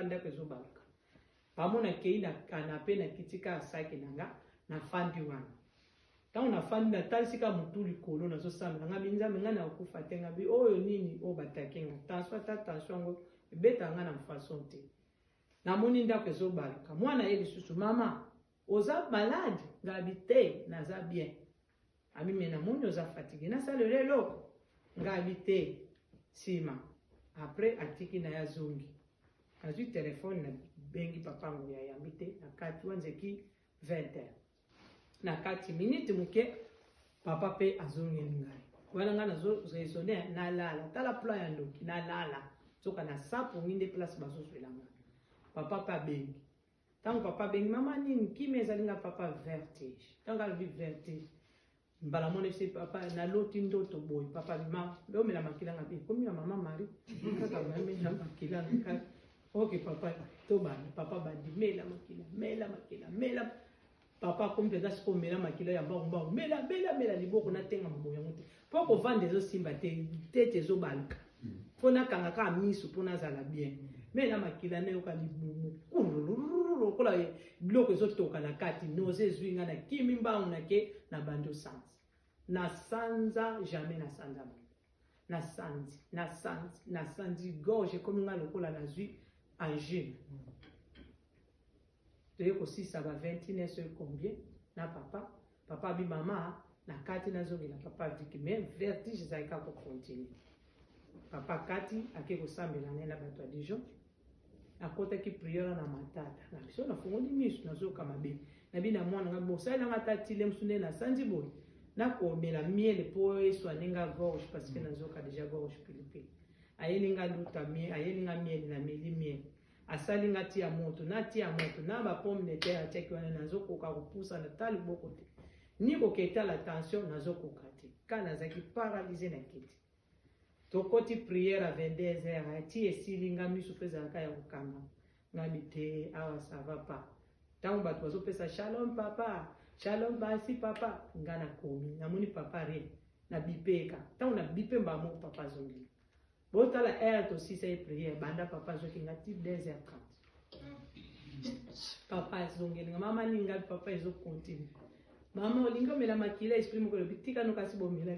fanda ko zobalka pamona kei na canapé na kitika saki nanga na fandi wana tant na fandi na talsika mutuli kolo na zo samba nga binza menga na okufa tenga bi oyo nini o batakenga tension ngo beta nga na façon te na moni ndako ezobalka mwana ye lisusu mama oza malade ngabite naza bien ami mena moni oza fatigué na salele loko ngabite sima après atiki na ya zongi azwi telefone na bengi papa ngo ya yambite na kati wanzeki 20h na kati minute muke papa pe azongi ngai wana nga nazo raisonner na lala tala plan ya ndoki na lala soka na sapo nginde place bazo swelanga papa pa bengi tango papa bengi mama nini kimi ezalinga papa vertige tango alvi vertige mbala mone se papa na loti ndoto boy papa bima be omela makila ngabi komi na mama mari kaka mame na makila ngaka ok papa to ba papa bandi mela makila papa comme peza siko mela makila ya mbongo mela liboko na tenga mboya muti poko vande zo simba te tete zo balka fona kanga ka misu pona zala bien mela makila na yoka libumu kululu kola bloko zo toka na kati noze zwinga na kimi mbangu na ke na bando sans na sanza jamais na sanzi gorge comme nga lokola na zwi angine toye kosisa ba 21 sur combien na papa bi mama na kati na zongi na papa diki mais vertige zaika ko continue papa kati ake kosambela na bato ya Dijon akota ki prière na matata na biso na fongoli misu na zoka mabe na bina mwana nga bosala nga tatile msune na sanzi boy na ko mela miel po eso aninga gorge parce que na zoka déjà gorge pilipili ayelinga luta miel ayelinga miel na meli miel asalinga tia moto na ba pomme de terre ateki wana na zokoka kupusa na tali boko te ni ko keta la tension na zokoka te kana zaki paralysé na kiti tokoti prière à 22h ati esilinga misu peza kaya kokanga ngabite awa ça va pas tango bato bazopesa shalom papa shalom basi papa ngana komi namoni papa re na bipeka tango na bipe mbamo papa zongi botala air to si say prière banda papa zoki ngati 2h30 papa zongi mama ninga papa ezo continue mama olinga mela makila exprime ko bitika no kasi bomela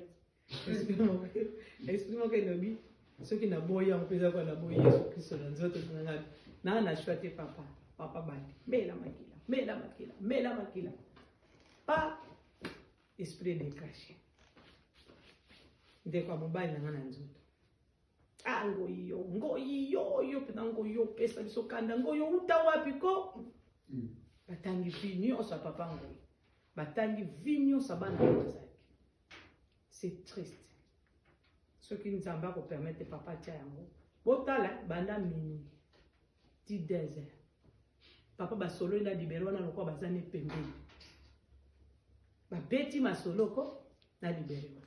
exprime que nobi ce qui na boya on peut avoir la boya Yesu Kristo na nzoto tunanga na shwate papa bandi mela makila pa esprit de caché de kwa mobile na ngana nzoto ngoyo pena ngoyo pesa biso kanda ngoyo uta wapi ko batangi vinyo sa papa ngoyo batangi vinyo sa bana bazaki c'est triste ce qui nous amba ko permettre papa tia yango botala banda mini ti désert papa basolo ina libero na lokwa bazane pembeni babeti masoloko na libero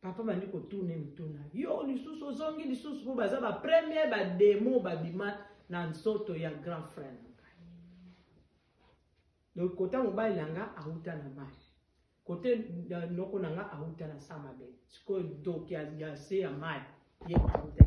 papa bandi ko tourner mituna yo lisusu ozongi lisusu po baza ba premier ba demo babima na nsoto ya grand frère donc kota mobile langa auta na mai côté noko nanga auta na sama be siko doki ya se ya mai ye auta